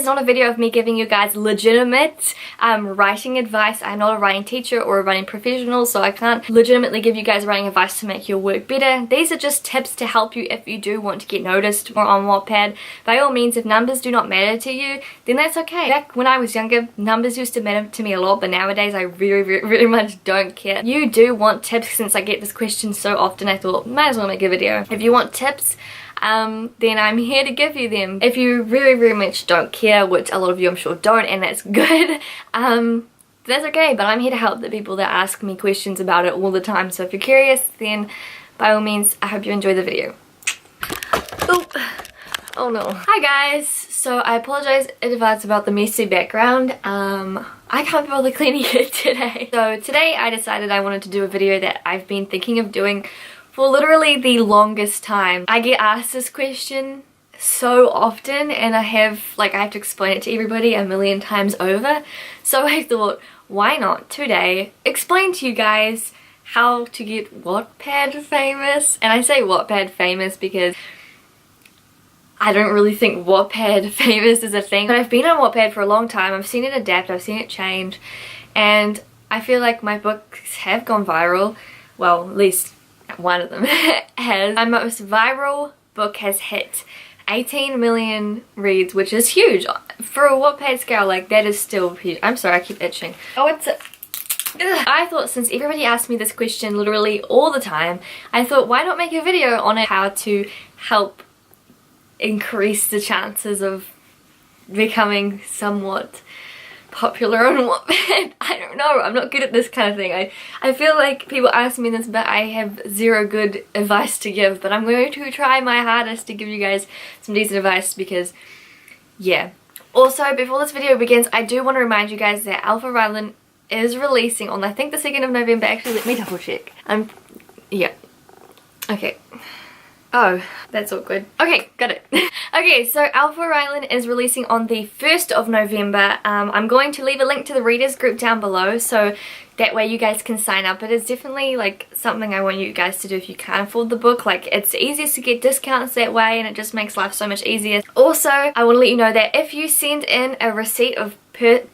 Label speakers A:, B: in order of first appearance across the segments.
A: is not a video of me giving you guys legitimate writing advice. I'm not a writing teacher or a writing professional, so I can't legitimately give you guys writing advice to make your work better. These are just tips to help you if you do want to get noticed more on Wattpad. By all means, if numbers do not matter to you, then that's okay. Back when I was younger, numbers used to matter to me a lot, but nowadays I very much don't care. You do want tips. Since I get this question so often, I thought might as well make a video. If you want tips, then I'm here to give you them. If you very much don't care, which a lot of you I'm sure don't, and that's good, that's okay, but I'm here to help the people that ask me questions about it all the time. So if you're curious, then by all means, I hope you enjoy the video. Oh no. Hi guys! So I apologize in advance about the messy background. I can't bother cleaning it today. So today I decided I wanted to do a video that I've been thinking of doing for literally the longest time. I get asked this question so often, and I have to explain it to everybody a million times over. So I thought, why not today explain to you guys how to get Wattpad famous? And I say Wattpad famous because I don't really think Wattpad famous is a thing, but I've been on Wattpad for a long time. I've seen it adapt, I've seen it change, and I feel like my books have gone viral. Well, at least one of them has. My most viral book has hit 18 million reads, which is huge. For a Wattpad scale, like, that is still huge. I'm sorry, I keep itching. Oh, it's a... I thought, since everybody asked me this question literally all the time, I thought, why not make a video on it, how to help increase the chances of becoming somewhat popular on Wattpad. I don't know, I'm not good at this kind of thing. I feel like people ask me this, but I have zero good advice to give, but I'm going to try my hardest to give you guys some decent advice because, yeah. Also, before this video begins, I do want to remind you guys that Alpha Rylan is releasing on, I think, the 2nd of November. Actually, let me double check. Yeah. Okay. Oh, that's awkward. Okay, got it. Okay, so Alpha Rylan is releasing on the 1st of November. I'm going to leave a link to the readers group down below, so that way you guys can sign up. It is definitely like something I want you guys to do if you can't afford the book. Like, it's easiest to get discounts that way, and it just makes life so much easier. Also, I want to let you know that if you send in a receipt of proof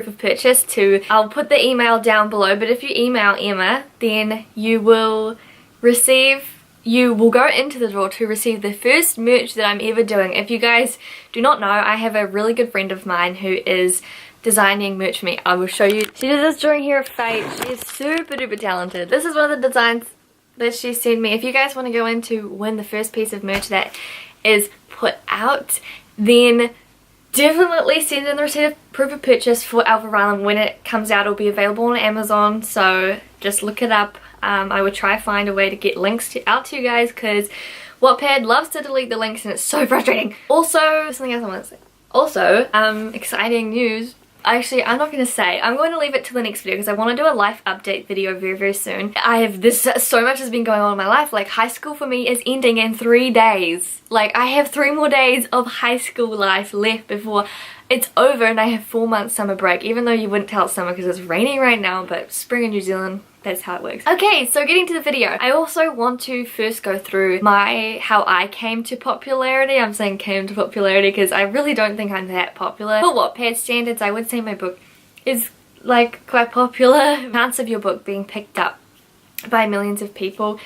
A: of purchase to, I'll put the email down below, but if you email Emma, then you will go into the draw to receive the first merch that I'm ever doing. If you guys do not know, I have a really good friend of mine who is designing merch for me. I will show you. She did this drawing here of Fate. She is super duper talented. This is one of the designs that she sent me. If you guys want to go in to win the first piece of merch that is put out, then definitely send in the receipt of proof of purchase for Alpha Rylan. When it comes out, it'll be available on Amazon, so just look it up. I would try to find a way to get links out to you guys, because Wattpad loves to delete the links and it's so frustrating. Also, something else I want to say. Also, exciting news. Actually, I'm not going to say. I'm going to leave it to the next video because I want to do a life update video very soon. So much has been going on in my life. Like, high school for me is ending in 3 days. Like, I have 3 more days of high school life left before it's over, and I have 4 months summer break, even though you wouldn't tell it's summer because it's raining right now, but spring in New Zealand, that's how it works. Okay, so getting to the video. I also want to first go through how I came to popularity. I'm saying came to popularity because I really don't think I'm that popular. For Wattpad standards, I would say my book is like quite popular. The chance of your book being picked up by millions of people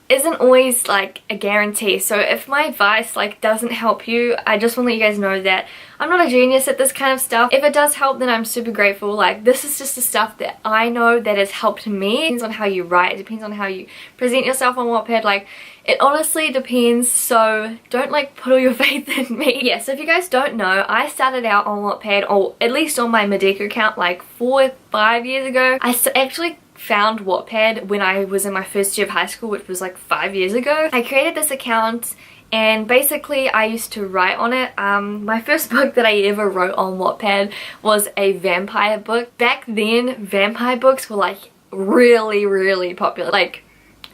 A: isn't always like a guarantee. So if my advice like doesn't help you, I just want to let you guys know that I'm not a genius at this kind of stuff. If it does help, then I'm super grateful. Like, this is just the stuff that I know that has helped me. It depends on how you write, it depends on how you present yourself on Wattpad. Like, it honestly depends, so don't like put all your faith in me. Yeah, so if you guys don't know, I started out on Wattpad, or at least on my Medeka account, like 4 or 5 years ago. I actually found Wattpad when I was in my first year of high school, which was like 5 years ago. I created this account and basically I used to write on it. My first book that I ever wrote on Wattpad was a vampire book. Back then, vampire books were like really popular. Like,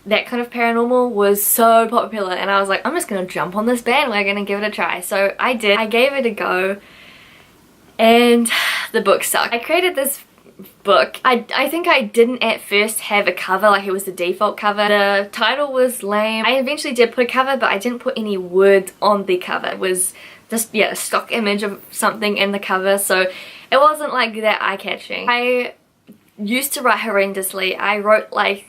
A: that kind of paranormal was so popular, and I was like, I'm just gonna jump on this bandwagon and give it a try. So I did. I gave it a go and the book sucked. I created this book. I think I didn't at first have a cover, like it was the default cover. The title was lame. I eventually did put a cover, but I didn't put any words on the cover. It was just, yeah, a stock image of something in the cover, so it wasn't like that eye-catching. I used to write horrendously. I wrote like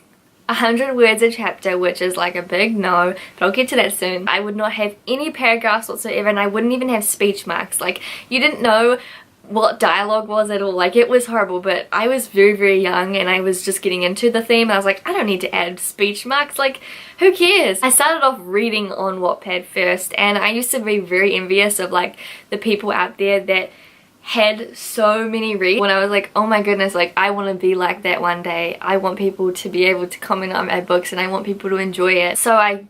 A: 100 words a chapter, which is like a big no, but I'll get to that soon. I would not have any paragraphs whatsoever, and I wouldn't even have speech marks. Like, you didn't know what dialogue was at all. Like, it was horrible, but I was very young and I was just getting into the theme. I was like, I don't need to add speech marks, like, who cares? I started off reading on Wattpad first, and I used to be very envious of like the people out there that had so many reads, when I was like, oh my goodness, like, I want to be like that one day. I want people to be able to comment on my books and I want people to enjoy it. So I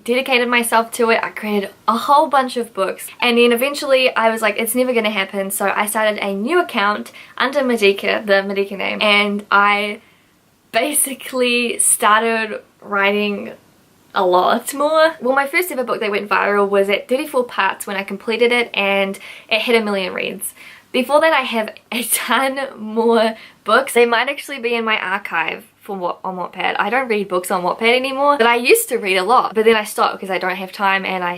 A: dedicated myself to it. I created a whole bunch of books, and then eventually I was like, it's never gonna happen, so I started a new account under Medika, the Medika name, and I basically started writing a lot more. Well, my first ever book that went viral was at 34 parts when I completed it, and it hit 1 million reads. Before that, I have a ton more books. They might actually be in my archive on Wattpad. I don't read books on Wattpad anymore, but I used to read a lot, but then I stopped because I don't have time, and I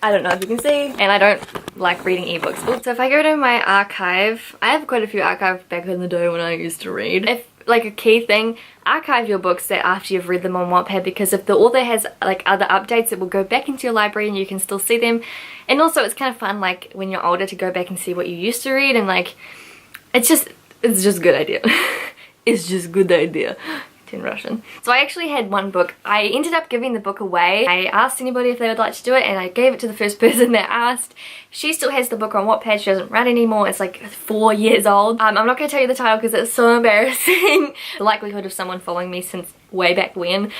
A: don't know if you can see, and I don't like reading ebooks. So if I go to my archive, I have quite a few archives back in the day when I used to read. If like a key thing, archive your books that after you've read them on Wattpad, because if the author has like other updates, it will go back into your library and you can still see them. And also it's kind of fun, like when you're older, to go back and see what you used to read, and like it's just a good idea. It's just good idea. In Russian. So I actually had one book. I ended up giving the book away. I asked anybody if they would like to do it, and I gave it to the first person that asked. She still has the book on Wattpad. She doesn't write anymore. It's like 4 years old. I'm not going to tell you the title because it's so embarrassing. The likelihood of someone following me since way back when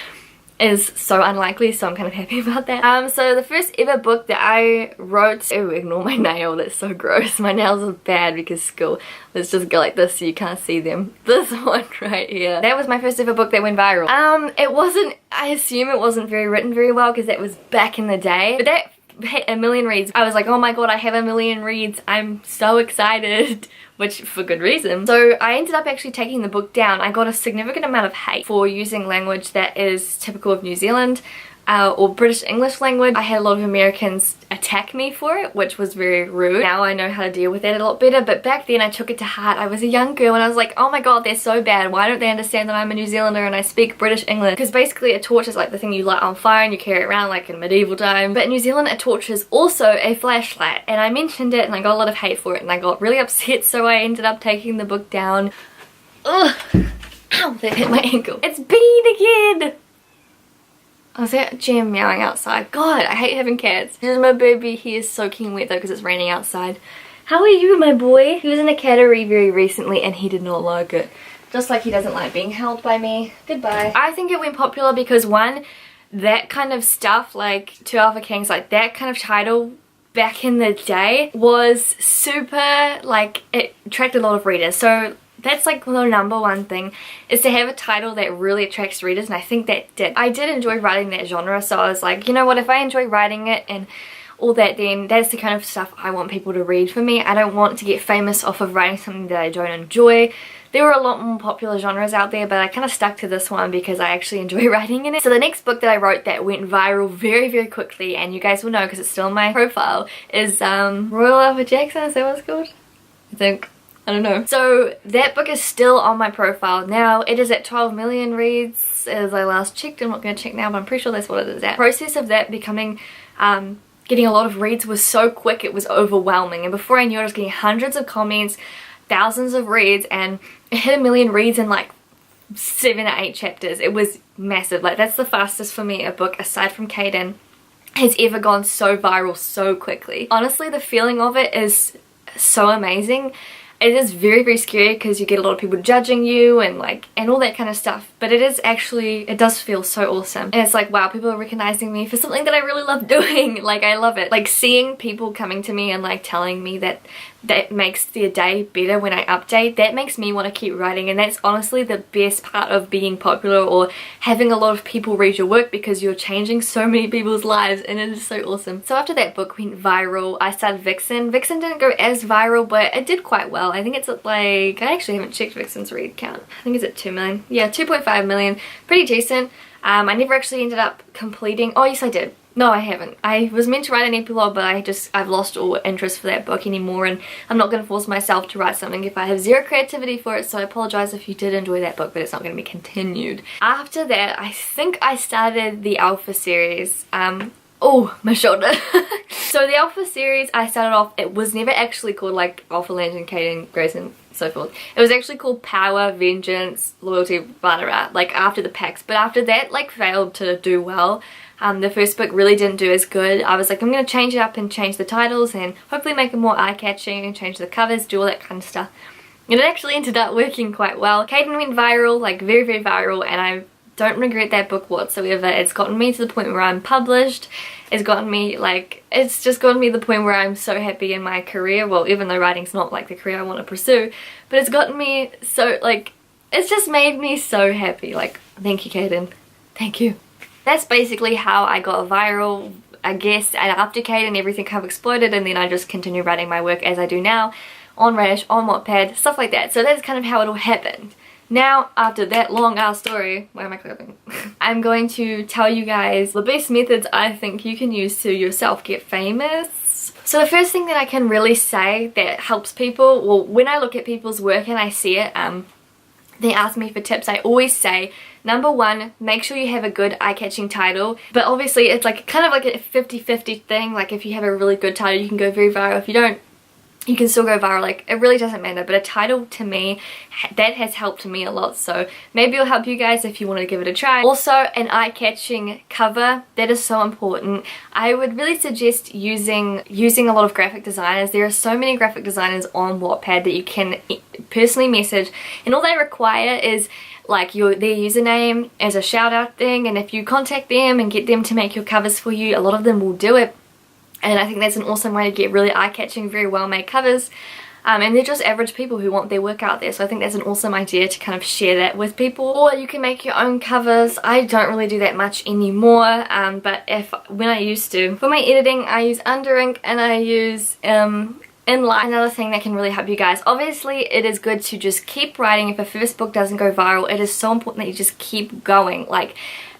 A: is so unlikely, so I'm kind of happy about that. So the first ever book that I wrote, oh, ignore my nail, that's so gross. My nails are bad because school. Let's just go like this so you can't see them. This one right here. That was my first ever book that went viral. It wasn't, I assume it wasn't written very well because that was back in the day, but that hit 1 million reads. I was like, oh my god, I have 1 million reads. I'm so excited. Which, for good reason. So I ended up actually taking the book down. I got a significant amount of hate for using language that is typical of New Zealand or British English language. I had a lot of Americans attack me for it, which was very rude. Now I know how to deal with that a lot better, but back then I took it to heart. I was a young girl and I was like, oh my god, they're so bad. Why don't they understand that I'm a New Zealander and I speak British English? Because basically a torch is like the thing you light on fire and you carry it around like in medieval time. But in New Zealand, a torch is also a flashlight, and I mentioned it and I got a lot of hate for it and I got really upset, so I ended up taking the book down. Ugh. Ow, that hit my ankle. It's peeing again! Oh, is that Jam meowing outside? God, I hate having cats. This is my baby. He is soaking wet though because it's raining outside. How are you, my boy? He was in a cattery very recently and he did not like it. Just like he doesn't like being held by me. Goodbye. I think it went popular because, one, that kind of stuff, like Two Alpha Kings, like that kind of title back in the day was super, like, it attracted a lot of readers. So that's like the number one thing, is to have a title that really attracts readers, and I think that did. I did enjoy writing that genre, so I was like, you know what, if I enjoy writing it and all that, then that's the kind of stuff I want people to read for me. I don't want to get famous off of writing something that I don't enjoy. There were a lot more popular genres out there, but I kind of stuck to this one because I actually enjoy writing in it. So the next book that I wrote that went viral very quickly, and you guys will know because it's still on my profile, is Royal Alpha Jackson. Is that what it's called? I think. I don't know. So that book is still on my profile now. It is at 12 million reads as I last checked. I'm not going to check now, but I'm pretty sure that's what it is at. The process of that becoming, getting a lot of reads was so quick, it was overwhelming. And before I knew it, I was getting hundreds of comments, thousands of reads, and it hit 1 million reads in like 7 or 8 chapters. It was massive. Like, that's the fastest for me a book, aside from Kaden, has ever gone so viral so quickly. Honestly, the feeling of it is so amazing. It is very scary because you get a lot of people judging you and all that kind of stuff, but it is actually, it does feel so awesome. And it's like, wow, people are recognizing me for something that I really love doing. Like, I love it. Like, seeing people coming to me and like telling me that that makes their day better when I update, that makes me want to keep writing. And that's honestly the best part of being popular or having a lot of people read your work, because you're changing so many people's lives, and it is so awesome. So after that book went viral, I started Vixen. Vixen didn't go as viral, but it did quite well. I think it's at like, I actually haven't checked Vixen's read count. I think it's at 2 million. Yeah, 2.5 million. Pretty decent. I never actually ended up completing. Oh yes, I did. No, I haven't. I was meant to write an epilogue, but I've lost all interest for that book anymore, and I'm not going to force myself to write something if I have zero creativity for it, so I apologise if you did enjoy that book, but it's not going to be continued. After that, I think I started the Alpha series. Oh, my shoulder. So the Alpha series I started off, it was never actually called like Alpha Legend, Kaden, Grace, and so forth. It was actually called Power, Vengeance, Loyalty, blah, blah, blah, like after the packs. But after that like failed to do well. The first book really didn't do as good. I was like, I'm going to change it up and change the titles and hopefully make it more eye-catching and change the covers, do all that kind of stuff. And it actually ended up working quite well. Kaden went viral, like very, very viral, and I don't regret that book whatsoever. It's gotten me to the point where I'm published. It's gotten me like, it's just gotten me to the point where I'm so happy in my career. Well, even though writing's not like the career I want to pursue, but it's gotten me so like, it's just made me so happy. Like, thank you, Kaden. Thank you. That's basically how I got viral, I guess, and after Kaden everything kind of exploded, and then I just continued writing my work as I do now, on Radish, on Wattpad, stuff like that. So that's kind of how it all happened. Now, after that long ass story, why am I clapping? I'm going to tell you guys the best methods I think you can use to yourself get famous. So the first thing that I can really say that helps people, well, when I look at people's work and I see it, they ask me for tips, I always say, number one, make sure you have a good eye-catching title. But obviously it's like kind of like a 50-50 thing. Like if you have a really good title, you can go very viral. If you don't, you can still go viral. Like it really doesn't matter. But a title, to me, that has helped me a lot. So maybe it'll help you guys if you want to give it a try. Also, an eye-catching cover, that is so important. I would really suggest using a lot of graphic designers. There are so many graphic designers on Wattpad that you can personally message, and all they require is like their username as a shout out thing, and if you contact them and get them to make your covers for you, a lot of them will do it. And I think that's an awesome way to get really eye-catching, very well made covers. And they're just average people who want their work out there, so I think that's an awesome idea to kind of share that with people. Or you can make your own covers. I don't really do that much anymore, but when I used to. For my editing, I use Underink and I use Inline. Another thing that can really help you guys, obviously it is good to just keep writing. If a first book doesn't go viral, it is so important that you just keep going. Like,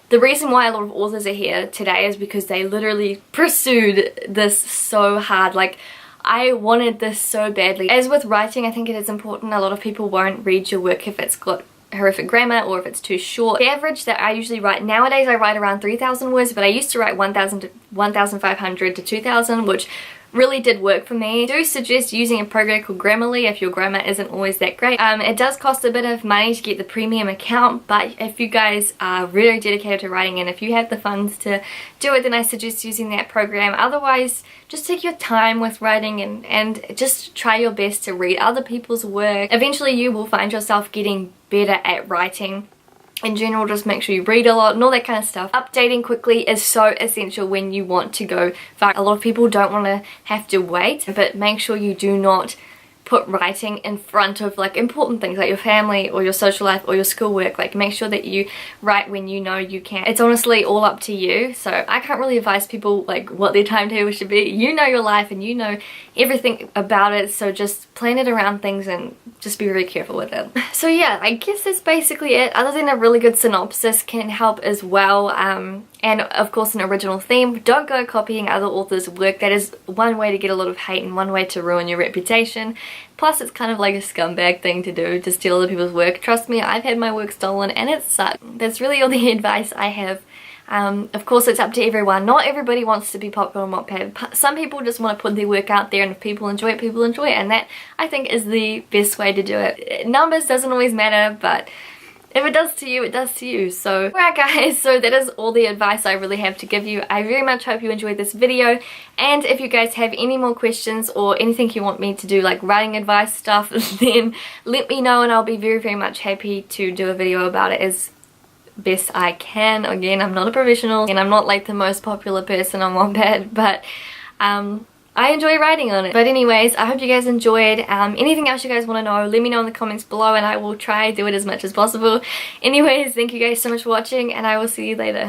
A: the reason why a lot of authors are here today is because they literally pursued this so hard. Like, I wanted this so badly. As with writing, I think it is important. A lot of people won't read your work if it's got horrific grammar or if it's too short. The average that I usually write nowadays, I write around 3,000 words, but I used to write 1,500 to 2,000, which really did work for me. I do suggest using a program called Grammarly if your grammar isn't always that great. It does cost a bit of money to get the premium account, but if you guys are really dedicated to writing and if you have the funds to do it, then I suggest using that program. Otherwise, just take your time with writing and just try your best to read other people's work. Eventually you will find yourself getting better at writing. In general, just make sure you read a lot and all that kind of stuff. Updating quickly is so essential when you want to go viral. A lot of people don't want to have to wait, but make sure you do not put writing in front of like important things like your family or your social life or your schoolwork. Like, make sure that you write when you know you can. It's honestly all up to you, so I can't really advise people like what their timetable should be. You know your life and you know everything about it, so just plan it around things and just be really careful with it. So yeah, I guess that's basically it. Other than a really good synopsis can help as well, and of course an original theme. Don't go copying other authors' work. That is one way to get a lot of hate and one way to ruin your reputation. Plus it's kind of like a scumbag thing to do, to steal other people's work. Trust me, I've had my work stolen and it sucks. That's really all the advice I have. Of course it's up to everyone. Not everybody wants to be popular on Wattpad. Some people just want to put their work out there, and if people enjoy it, people enjoy it, and that I think is the best way to do it. Numbers doesn't always matter, but if it does to you, it does to you. So alright guys, so that is all the advice I really have to give you. I very much hope you enjoyed this video, and if you guys have any more questions or anything you want me to do, like writing advice stuff, then let me know and I'll be very, very much happy to do a video about it as best I can. Again, I'm not a professional and I'm not like the most popular person on Wattpad, but I I enjoy writing on it. But anyways, I hope you guys enjoyed. Anything else you guys want to know, let me know in the comments below and I will try to do it as much as possible. Anyways, thank you guys so much for watching and I will see you later.